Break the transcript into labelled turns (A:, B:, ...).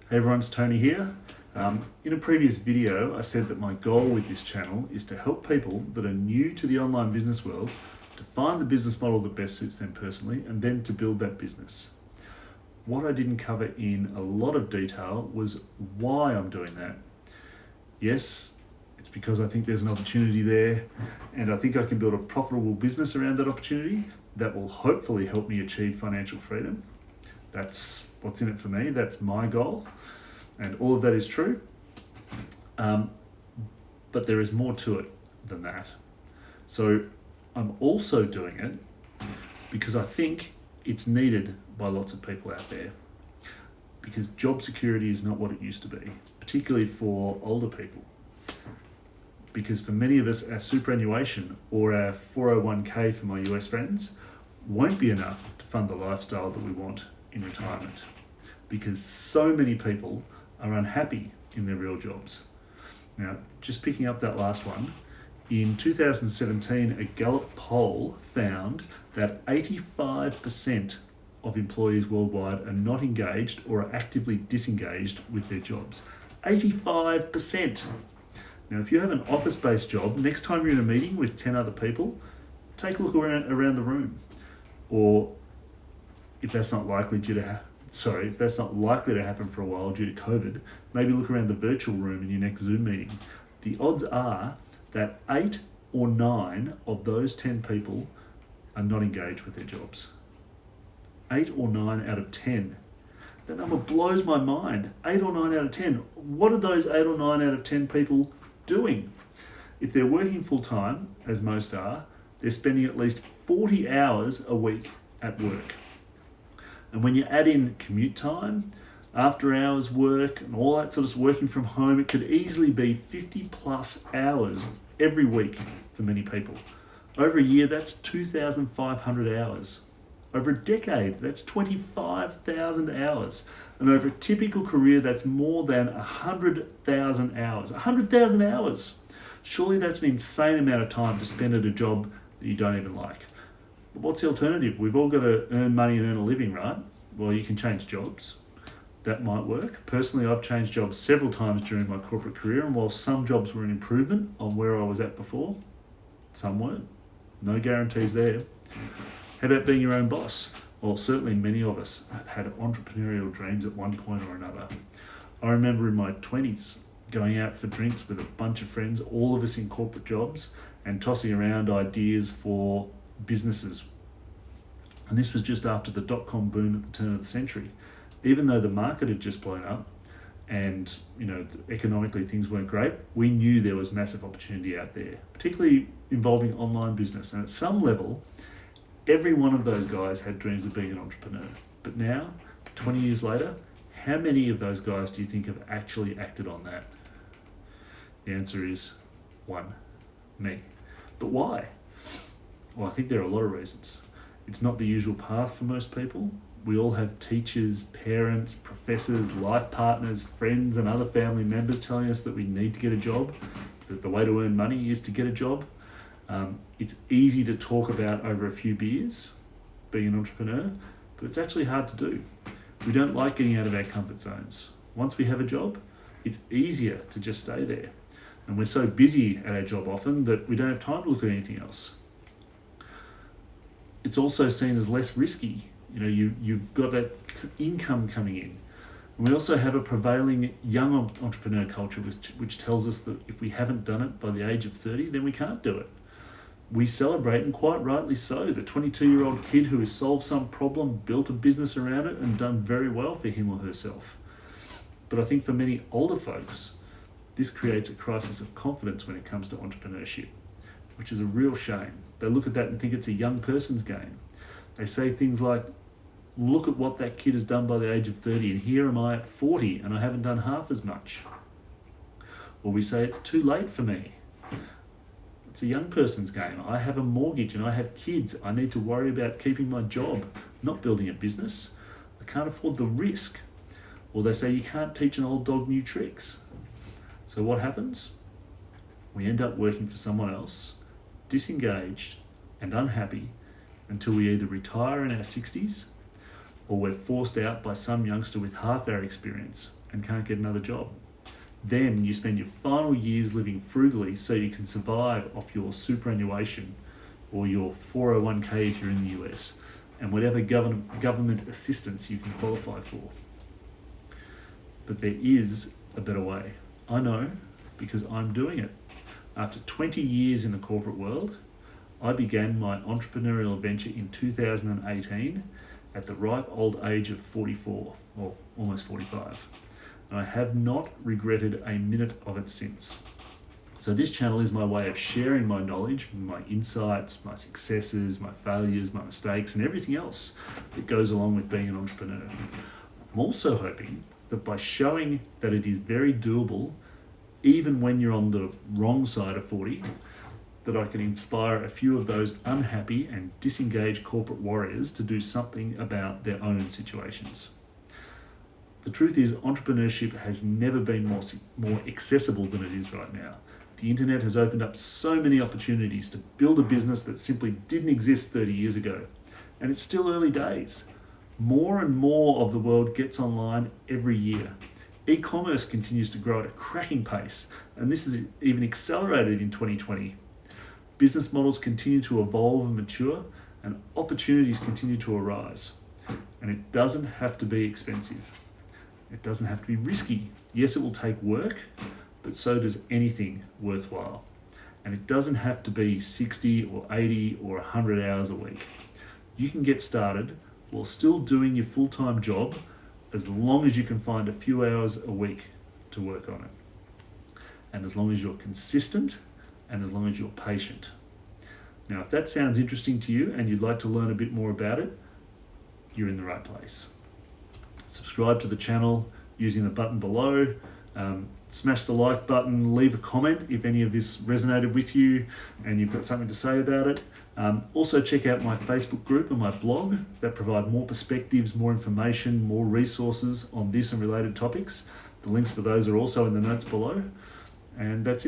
A: Hey everyone, it's Tony here. In a previous video, I said that my goal with this channel is to help people that are new to the online business world to find the business model that best suits them personally and then to build that business. What I didn't cover in a lot of detail was why I'm doing that. Yes, it's because I think there's an opportunity there and I think I can build a profitable business around that opportunity that will hopefully help me achieve financial freedom. That's what's in it for me. That's my goal. And all of that is true. But there is more to it than that. So I'm also doing it because I think it's needed by lots of people out there. Because job security is not what it used to be, particularly for older people. Because for many of us, our superannuation or our 401k for my US friends won't be enough to fund the lifestyle that we want in retirement, because so many people are unhappy in their real jobs. Now, just picking up that last one, in 2017, a Gallup poll found that 85% of employees worldwide are not engaged or are actively disengaged with their jobs. 85%. Now, if you have an office-based job, next time you're in a meeting with 10 other people, take a look around the room. Or if that's not likely to happen for a while due to COVID, maybe look around the virtual room in your next Zoom meeting. The odds are that 8 or 9 of those 10 people are not engaged with their jobs. 8 or 9 out of 10. That number blows my mind. 8 or 9 out of 10. What are those 8 or 9 out of 10 people doing? If they're working full time, as most are, they're spending at least 40 hours a week at work. And when you add in commute time, after hours work and all that sort of working from home, it could easily be 50 plus hours every week for many people. Over a year, that's 2,500 hours. Over a decade, that's 25,000 hours. And over a typical career, that's more than 100,000 hours. 100,000 hours! Surely that's an insane amount of time to spend at a job that you don't even like. But what's the alternative? We've all got to earn money and earn a living, right? Well, you can change jobs. That might work. Personally, I've changed jobs several times during my corporate career, and while some jobs were an improvement on where I was at before, some weren't. No guarantees there. How about being your own boss? Well, certainly many of us have had entrepreneurial dreams at one point or another. I remember in my 20s going out for drinks with a bunch of friends, all of us in corporate jobs, and tossing around ideas for businesses. And this was just after the dot-com boom at the turn of the century. Even though the market had just blown up and economically things weren't great, we knew there was massive opportunity out there, particularly involving online business. And at some level, every one of those guys had dreams of being an entrepreneur. But now, 20 years later, how many of those guys do you think have actually acted on that? The answer is 1, me. But why? Well, I think there are a lot of reasons. It's not the usual path for most people. We all have teachers, parents, professors, life partners, friends, and other family members telling us that we need to get a job, that the way to earn money is to get a job. It's easy to talk about over a few beers, being an entrepreneur, but it's actually hard to do. We don't like getting out of our comfort zones. Once we have a job, it's easier to just stay there. And we're so busy at our job often that we don't have time to look at anything else. It's also seen as less risky. You've got that income coming in. And we also have a prevailing young entrepreneur culture which tells us that if we haven't done it by the age of 30, then we can't do it. We celebrate, and quite rightly so, the 22-year-old kid who has solved some problem, built a business around it, and done very well for him or herself. But I think for many older folks, this creates a crisis of confidence when it comes to entrepreneurship, which is a real shame. They look at that and think it's a young person's game. They say things like, look at what that kid has done by the age of 30, and here am I at 40 and I haven't done half as much. Or we say it's too late for me. It's a young person's game. I have a mortgage and I have kids. I need to worry about keeping my job, not building a business. I can't afford the risk. Or they say you can't teach an old dog new tricks. So what happens? We end up working for someone else, disengaged and unhappy until we either retire in our 60s or we're forced out by some youngster with half our experience and can't get another job. Then you spend your final years living frugally so you can survive off your superannuation or your 401k if you're in the US, and whatever government assistance you can qualify for. But there is a better way. I know, because I'm doing it. After 20 years in the corporate world, I began my entrepreneurial venture in 2018 at the ripe old age of 44, or almost 45. And I have not regretted a minute of it since. So this channel is my way of sharing my knowledge, my insights, my successes, my failures, my mistakes, and everything else that goes along with being an entrepreneur. I'm also hoping that by showing that it is very doable, even when you're on the wrong side of 40, that I can inspire a few of those unhappy and disengaged corporate warriors to do something about their own situations. The truth is, entrepreneurship has never been more accessible than it is right now. The internet has opened up so many opportunities to build a business that simply didn't exist 30 years ago. And it's still early days. More and more of the world gets online every year. E-commerce continues to grow at a cracking pace, and this is even accelerated in 2020. Business models continue to evolve and mature, and opportunities continue to arise. And it doesn't have to be expensive. It doesn't have to be risky. Yes, it will take work, but so does anything worthwhile. And it doesn't have to be 60 or 80 or 100 hours a week. You can get started while still doing your full-time job, as long as you can find a few hours a week to work on it. And as long as you're consistent, and as long as you're patient. Now, if that sounds interesting to you and you'd like to learn a bit more about it, you're in the right place. Subscribe to the channel using the button below. Smash the like button, leave a comment if any of this resonated with you and you've got something to say about it. Also check out my Facebook group and my blog that provide more perspectives, more information, more resources on this and related topics. The links for those are also in the notes below. And that's it.